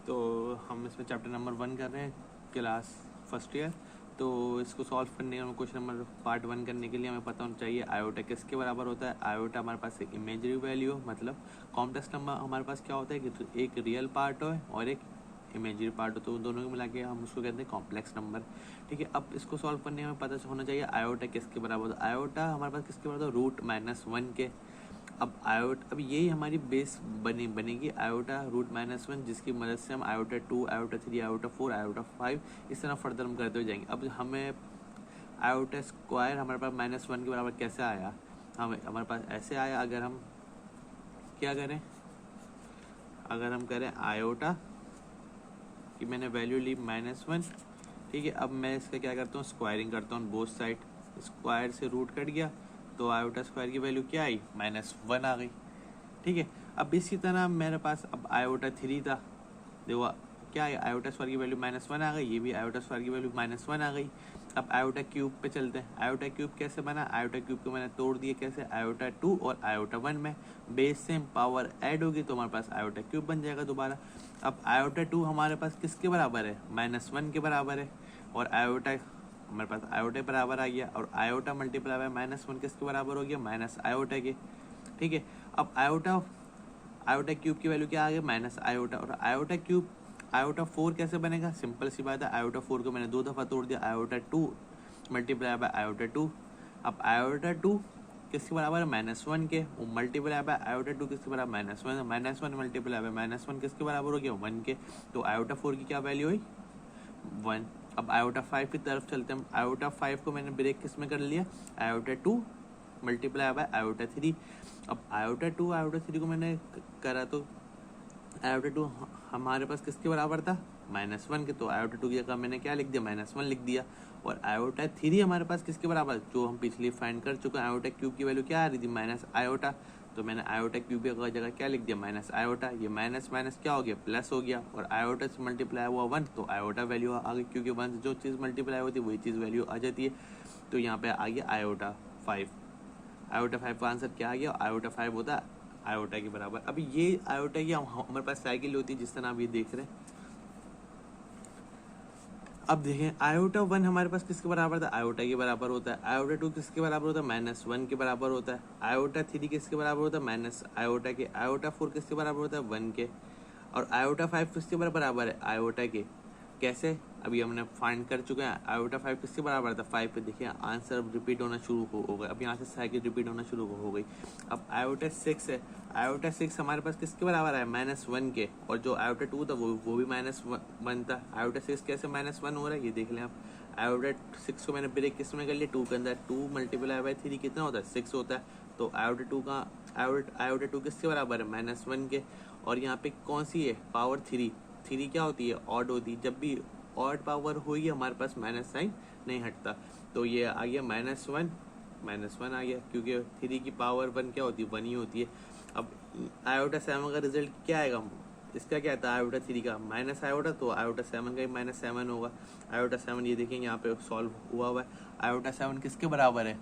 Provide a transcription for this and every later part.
तो हम इसमें चैप्टर नंबर 1 कर रहे हैं, क्लास फर्स्ट ईयर। तो इसको सॉल्व करने में क्वेश्चन नंबर पार्ट 1 करने के लिए हमें पता होना चाहिए आयोटा किसके बराबर होता है। आयोटा हमारे पास एक इमेजरी वैल्यू हो, मतलब कॉम्प्लेक्स नंबर हमारे पास क्या होता है कि एक रियल पार्ट हो और एक इमेजरी पार्ट हो, तो दोनों को मिला के हम उसको कहते हैं कॉम्प्लेक्स नंबर। ठीक है, अब इसको सॉल्व करने में पता होना चाहिए आयोटा किसके बराबर होता है। आयोटा हमारे पास किसके बराबर होता है, रूट -1 के। अब यही हमारी बेस बनेगी आयोटा रूट -1, जिसकी मदद से हम आयोटा 2, आयोटा 3, आयोटा 4, आयोटा 5 इस तरह फर्दर हम करते हुए जाएंगे। अब हमें आयोटा स्क्वायर हमारे पास -1 के बराबर कैसे आया, हमारे पास ऐसे आया। अगर हम क्या करें, अगर हम करें आयोटा कि मैंने वैल्यू ली -1, ठीक है। अब मैं इसका क्या करता हूँ, स्क्वायरिंग करता हूँ बोथ साइड। स्क्वायर से रूट कट गया तो आयोटा स्क्वायर की वैल्यू क्या आई, -1 आ गई। ठीक है, अब इसी तरह मेरे पास अब आयोटा 3 था, देखो क्या है, आयोटा स्क्वायर की वैल्यू -1 आ गई, ये भी आयोटा स्क्वायर की वैल्यू -1 आ गई। अब आयोटा क्यूब पे चलते हैं। आयोटा क्यूब कैसे बना, आयोटा क्यूब को मैंने तोड़ दिया कैसे, आयोटा 2 और आयोटा 1 में बेस सेम पावर ऐड होगी तो हमारे पास आयोटा क्यूब बन जाएगा दोबारा। अब आयोटा 2 हमारे पास किसके बराबर है, -1 के बराबर है, और आयोटा हमारे पास आयोटा बराबर आ गया, और आयोटा मल्टीप्लाई बाय -1 किसके बराबर हो गया, माइनस आयोटा के। ठीक है, अब आयोटा क्यूब की वैल्यू क्या आ गई, माइनस आयोटा, और आयोटा क्यूब आयोटा 4 कैसे बनेगा, सिंपल सी बात है, आयोटा 4 को मैंने 2 दफ़ा तोड़ दिया, आयोटा 2 मल्टीप्लाई बाय आयोटा 2। अब आयोटा 2 किसके बराबर है, -1 के, वो मल्टीप्लाई बाय आयोटा 2 किसके बराबर, -1 मल्टीप्लाई बाय -1 किसके बराबर हो गया, 1 के। तो आयोटा 4 की क्या वैल्यू हुई, 1। अब आयोटा 5 की तरफ चलते हैं। आयोटा 5 को मैंने ब्रेक किस में कर लिया, आयोटा 2 मल्टीप्लाई बाय आयोटा 3। अब आयोटा 2 आयोटा 3 को मैंने करा तो आयोटा 2 हमारे पास किसके बराबर था, -1 के, तो आयोटा 2 की जगह मैंने क्या लिख दिया, -1 लिख दिया। और आयोटा 3 हमारे पास किसके बराबर, जो हम पिछली फाइंड कर चुके हैं, आयोटा क्यूब की वैल्यू क्या आ रही थी, माइनस आयोटा, तो मैंने आयोटा क्यूब की जगह क्या लिख दिया, माइनस आयोटा। ये माइनस माइनस क्या हो गया, प्लस हो गया, और आयोटा से मल्टीप्लाई हुआ 1 तो आयोटा वैल्यू आ गई, क्योंकि 1 से जो चीज़ मल्टीप्लाई होती है वही चीज़ वैल्यू आ जाती है। तो यहाँ पे आ गया आयोटा 5। आयोटा 5 का आंसर क्या आ गया, आयोटा 5 होता है आयोटा के बराबर। अभी ये आयोटा की हमारे पास साइकिल होती है, जिस तरह आप ये देख रहे हैं। अब देखें, आयोटा 1 हमारे पास किसके बराबर था, आयोटा के बराबर होता है। आयोटा 2 किसके बराबर होता है, -1 के बराबर होता है। आयोटा 3 किसके बराबर होता है, माइनस आयोटा के। आयोटा 4 किसके बराबर होता है, 1 के। और आयोटा 5 किसके बराबर है, आयोटा के। कैसे, अभी हमने फाइंड कर चुके हैं। आयोटा 5 किसके बराबर था, 5 पे। देखिए आंसर रिपीट होना शुरू हो गया, अब यहाँ से साइकिल रिपीट होना शुरू हो गई। अब आयोटा 6 है, आयोटा 6 हमारे पास किसके बराबर है, -1 के, और जो आयोटा 2 था वो भी -1 था। आयोटा 6 कैसे -1 हो रहा है, ये देख लें आप। आयोटा 6 को मैंने ब्रेक किस में कर लिया, 2 के अंदर। 2 मल्टीप्लाई बाय 3 कितना होता है, 6 होता है। तो आयोटा 2 का आयोटा 2 किसके बराबर है, -1 के। और यहाँ पे कौन सी है, पावर 3। 3 क्या होती है, ऑड होती है। जब भी ऑड पावर हुई हमारे पास माइनस साइन नहीं हटता। तो ये आ गया -1 आ गया, क्योंकि 3 की पावर 1 क्या होती है, 1 ही होती है। अब आयोटा 7 का रिजल्ट क्या आएगा, इसका क्या था, आयोटा 3 का माइनस आयोटा, तो आयोटा 7 का भी -7 होगा। आयोटा 7 ये देखेंगे यहाँ पे सॉल्व हुआ है। आयोटा 7 किसके बराबर है,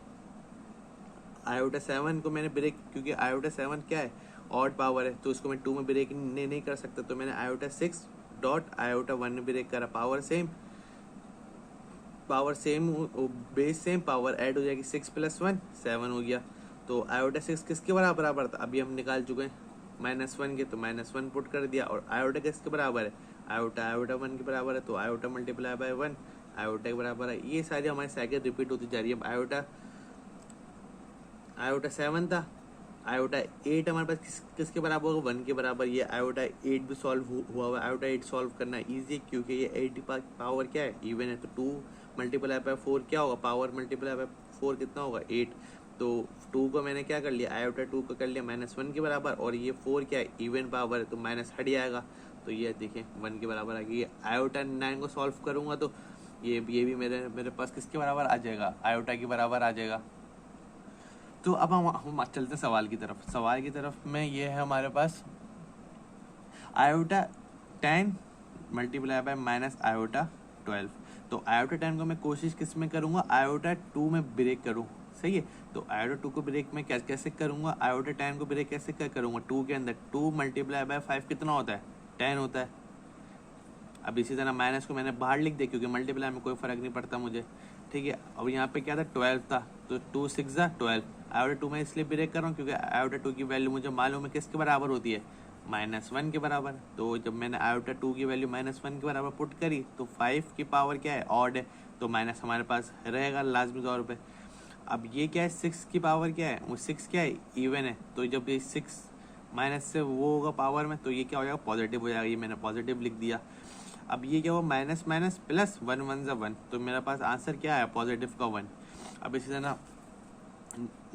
आयोटा 7 को मैंने ब्रेक, क्योंकि आयोटा 7 क्या है, ऑड पावर है, तो उसको मैं 2 में ब्रेक नहीं कर सकता, तो मैंने आयोटा 6 डॉट आयोटा 1 में ब्रेक करा। Power same base same, power add हो जाएगी, 6 + 1 7 हो गया। तो आयोटा 6 किसके बराबर था, अभी हम निकाल चुके हैं, -1 के, तो -1 पुट कर दिया। और आयोटा किसके बराबर है, आयोटा 1 के बराबर है, तो आयोटा मल्टीप्लाई बाय 1 आयोटा के बराबर है। ये सारी हमारी साइकिल रिपीट होती जा रही है। अब आयोटा 7 था, आयोटा 8 हमारे पास किसके बराबर होगा, 1 के बराबर। ये आयोटा 8 भी सॉल्व हुआ हुआ है। आयोटा 8 सॉल्व करना ईजी है, क्योंकि ये 8 पावर क्या है, इवन है। तो 2 मल्टीप्लाई बाय 4 क्या होगा, पावर मल्टीप्लाई बाय 4 कितना होगा, 8। तो 2 को मैंने क्या कर लिया, आयोटा 2 को कर लिया -1 के बराबर, और ये 4 क्या है, इवन पावर है, तो माइनस हट जाएगा। तो ये देखें 1 के बराबर आ गया। आयोटा 9 को सॉल्व करूंगा तो ये भी मेरे पास किसके बराबर आ जाएगा, आयोटा के बराबर आ जाएगा। तो अब हम चलते हैं सवाल की तरफ। सवाल की तरफ में ये है हमारे पास, iota 10 multiply by minus iota 12। तो आयोटा 10 को मैं कोशिश किस में करूँगा, आयोटा 2 में ब्रेक करूँ, सही है। तो आयोटा 2 को ब्रेक में कैसे करूँगा, आयोटा 10 को ब्रेक कैसे करूँगा, 2 के अंदर। 2 मल्टीप्लाई बाय 5 कितना होता है, 10 होता है, अब इसी तरह माइनस को मैंने बाहर लिख दिया क्योंकि मल्टीप्लाई में कोई फ़र्क नहीं पड़ता मुझे, ठीक है। अब यहाँ पे क्या था 12 था, तो 2 6 12, आयोटा 2 मैं इसलिए ब्रेक कर रहा हूँ क्योंकि आयोटा 2 की वैल्यू मुझे मालूम है किसके बराबर होती है, -1 के बराबर। तो जब मैंने आयोटा 2 की वैल्यू -1 के बराबर पुट करी तो 5 की पावर क्या है, ऑड है, तो माइनस हमारे पास रहेगा लाजमी तौर पे। अब ये क्या है, 6 की पावर क्या है, वो 6 क्या है, इवन है, तो जब ये 6 माइनस से वो होगा पावर में तो ये क्या हो जाएगा, पॉजिटिव हो जाएगा, ये मैंने पॉजिटिव लिख दिया। अब ये क्या हुआ, माइनस माइनस प्लस, 1 1 1, तो मेरे पास आंसर क्या है, पॉजिटिव का 1। अब इसी तरह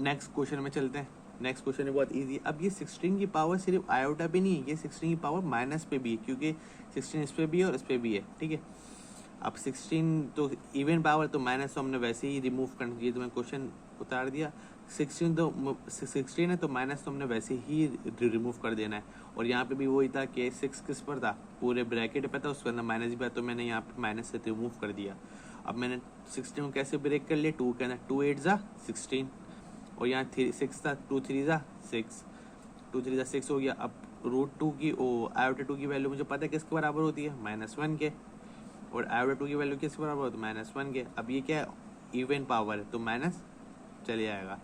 नेक्स्ट क्वेश्चन में चलते हैं। नेक्स्ट क्वेश्चन है बहुत इजी। अब ये 16 की पावर सिर्फ आयोटा पे नहीं है, ये 16 की पावर माइनस पे भी है, क्योंकि 16 इस पे भी है और इस पे भी है, ठीक है। अब 16 तो इवन पावर, तो माइनस तो हमने वैसे ही रिमूव कर दिया, तो मैं क्वेश्चन उतार दिया। 16 है तो माइनस तो हमने वैसे ही रिमूव कर देना है। और यहाँ पे भी वही था कि 6 किस पर था, पूरे ब्रैकेट पे था, उसके अंदर माइनस भी था, तो मैंने यहाँ पे माइनस से रिमूव कर दिया। अब मैंने 16 को कैसे ब्रेक कर लिया, 2 के अंदर, 2 8 जा 16, और यहाँ 6 था, 2 3 जा 6, 2 3 जा 6 हो गया। अब √2 की आयोटा 2 की वैल्यू मुझे पता है किसके बराबर होती है, -1 के, और आयोटा 2 की वैल्यू किसके बराबर होती है, -1 के। अब ये क्या है, इवन पावर है, तो माइनस चले जाएगा।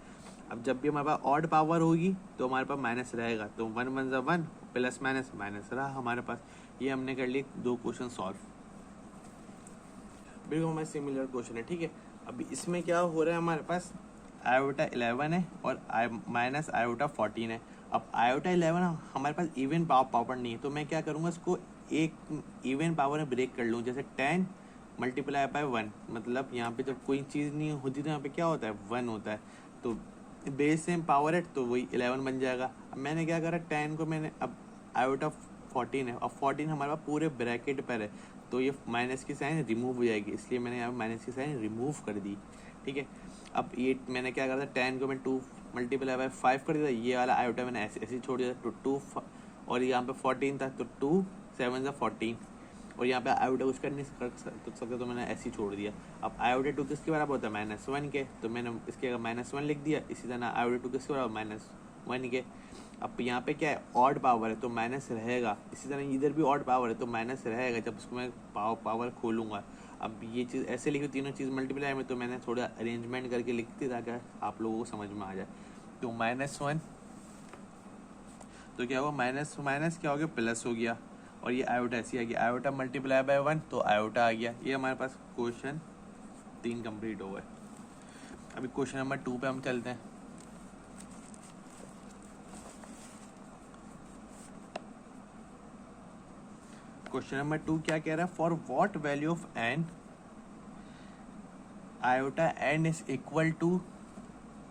अब जब भी हमारे पास ऑड पावर होगी तो हमारे पास माइनस रहेगा, तो 1 1 1 प्लस माइनस माइनस रहा हमारे पास। ये हमने कर लिए 2 क्वेश्चन सॉल्व, बिल्कुल हमारे सिमिलर क्वेश्चन है, ठीक है। अब इसमें क्या हो रहा है, हमारे पास आयोटा 11 है और माइनस आयोटा 14 है। अब आयोटा 11 हमारे पास इवन पावर नहीं है, तो मैं क्या करूँगा, इसको एक इवन पावर में ब्रेक कर लूँ, जैसे 10 मल्टीप्लाई बाय 1, मतलब यहाँ पे जब कोई चीज़ नहीं होती तो यहाँ पे क्या होता है, 1 होता है, तो बेस सेम पावर है तो वही 11 बन जाएगा। अब मैंने क्या करा, 10 को मैंने, अब आयोटा 14 है, अब 14 हमारे पास पूरे ब्रैकेट पर है, तो ये माइनस की साइन रिमूव हो जाएगी, इसलिए मैंने यहाँ माइनस की साइन रिमूव कर दी, ठीक है। अब ये मैंने क्या करा था, 10 को मैं 2 मल्टीप्लाई बाय 5 कर दिया, ये वाला आयोटा मैंने ऐसे ही छोड़ दिया, तो 2, और यहाँ पे 14 था, तो 2 7 जा 14, और यहाँ पे आयोटा कुछ कर नहीं सकते, तो मैंने ऐसे ही छोड़ दिया। अब आयोटा 2 किसके बराबर होता है, -1 के, तो मैंने इसके -1 लिख दिया। इसी तरह आयोटा 2 किसके बराबर, -1 के। अब यहाँ पे क्या है, ऑड पावर है तो माइनस रहेगा, इसी तरह इधर भी ऑड पावर है तो माइनस रहेगा जब उसको मैं पावर खोलूँगा। अब ये चीज़ ऐसे लिखी, तीनों चीज़ मल्टीप्लाई में, तो मैंने थोड़ा अरेंजमेंट करके लिखती ताकि आप लोगों को समझ में आ जाए। तो -1, तो क्या हुआ, माइनस माइनस क्या हो गया, प्लस हो गया, और ये आयोटा ऐसी आ गया, आयोटा मल्टीप्लाई बाय 1 तो आयोटा आ गया। ये हमारे पास क्वेश्चन 3 कंप्लीट हो गए। अभी क्वेश्चन नंबर 2 पे हम चलते हैं। क्वेश्चन नंबर 2 क्या कह रहा है, for what value of n iota n is equal to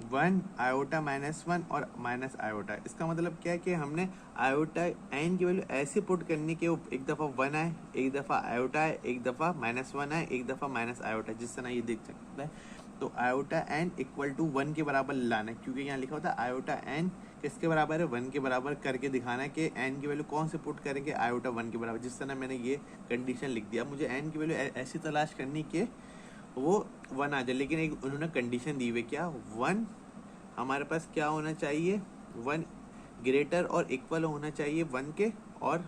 1 iota -1 और माइनस आयोटा। इसका मतलब क्या है कि हमने आयोटा एन की वैल्यू ऐसे पुट करनी कि वो एक दफ़ा 1 आए, एक दफ़ा आयोटा आए, एक दफ़ा -1 आए, एक दफ़ा माइनस आयोटा, जिस तरह ये देख सकते हैं। तो आयोटा एन इक्वल टू 1 के बराबर लाना है, क्योंकि यहाँ लिखा होता है आयोटा एन किसके बराबर है, 1 के बराबर करके दिखाना है कि एन की वैल्यू कौन से पुट करेंगे, आयोटा 1 के बराबर, जिस तरह मैंने ये कंडीशन लिख दिया। मुझे एन की वैल्यू ऐसी तलाश करनी कि वो 1 आ जाए, लेकिन एक उन्होंने कंडीशन दी हुई, क्या 1 हमारे पास क्या होना चाहिए, 1 ग्रेटर और इक्वल होना चाहिए 1 के, और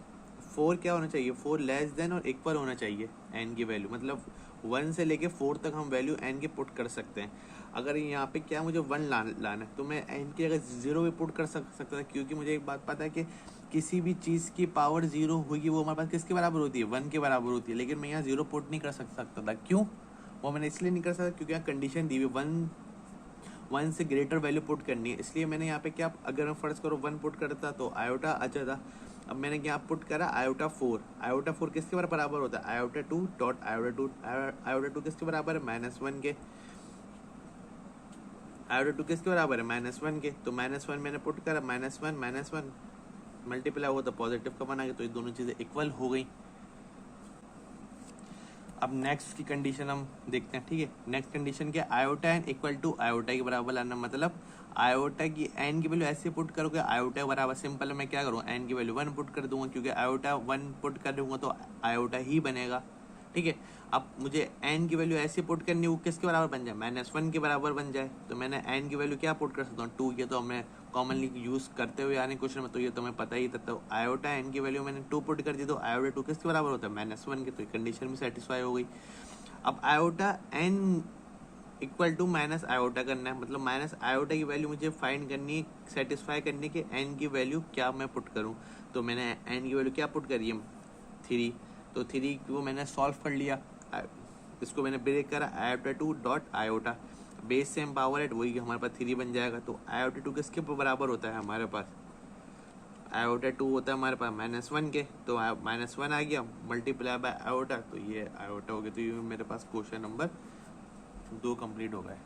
4 क्या होना चाहिए, 4 लेस देन और इक्वल होना चाहिए एन की वैल्यू, मतलब 1 से लेके 4 तक हम वैल्यू एन की पुट कर सकते हैं। अगर यहाँ पे क्या मुझे 1 लाना है तो मैं एन की जगह 0 भी पुट कर सकता था, क्योंकि मुझे एक बात पता है कि किसी भी चीज़ की पावर 0 होगी वो हमारे पास किसके बराबर होती है, 1 के बराबर होती है, लेकिन मैं यहाँ 0 पुट नहीं कर सकता था। क्यों, वो मैंने इसलिए नहीं कर सकता क्योंकि यहाँ कंडीशन दी हुई 1 से ग्रेटर वैल्यू पुट करनी है, इसलिए मैंने यहाँ पे क्या, अगर मैं फर्स्ट करो 1 पुट करता तो आयोटा अच्छा था। अब मैंने यहाँ पुट करा आयोटा 4, आयोटा 4 किसके बराबर होता है, आयोटा 2 डॉट आयोटा 2 किसके बराबर है, -1 के, आयोटा 2 किसके बराबर है, -1 के, तो -1 मैंने पुट करा, -1 मल्टीप्लाई हुआ तो पॉजिटिव का बना गया, तो ये दोनों चीज़ें इक्वल हो गई। अब नेक्स्ट की कंडीशन हम देखते हैं, ठीक है। नेक्स्ट कंडीशन क्या, iota n equal to iota के बराबर लाना, मतलब आयोटा की एन की वैल्यू ऐसे पुट करोगे, आयोटा बराबर, सिंपल मैं क्या करूँ, एन की वैल्यू 1 पुट कर दूंगा, क्योंकि आयोटा 1 पुट कर दूंगा तो आयोटा ही बनेगा, ठीक है। अब मुझे एन की वैल्यू ऐसे पुट करनी, वो किसके बराबर बन जाए, -1 के बराबर बन जाए। तो मैंने एन की वैल्यू क्या पुट कर सकता हूँ, 2। ये तो हमें कॉमनली यूज करते हुए यानी क्वेश्चन में, तो ये तो हमें पता ही था। तो आयोटा एन की वैल्यू मैंने 2 पुट कर दी, तो आयोटा 2 किसके बराबर होता है, -1 के। तो कंडीशन भी सेटिस्फाई हो गई। अब iota n equal to minus iota करना है, मतलब माइनस आयोटा की वैल्यू मुझे फाइंड करनी है, सेटिस्फाई करने के एन की वैल्यू क्या मैं पुट करूं। तो मैंने एन की वैल्यू क्या पुट करी है, 3। तो 3 को मैंने सॉल्व कर लिया, इसको मैंने ब्रेक करा, iota 2 dot iota, base same power at, वही हमारे पास 3 बन जाएगा। तो आयोटा 2 किसके बराबर होता है हमारे पास, आयोटा 2 होता है हमारे पास -1 के। तो -1 आ गया मल्टीप्लाई बाय आयोटा, तो ये आयोटा हो गया। तो ये मेरे पास क्वेश्चन नंबर 2 कंप्लीट हो गए।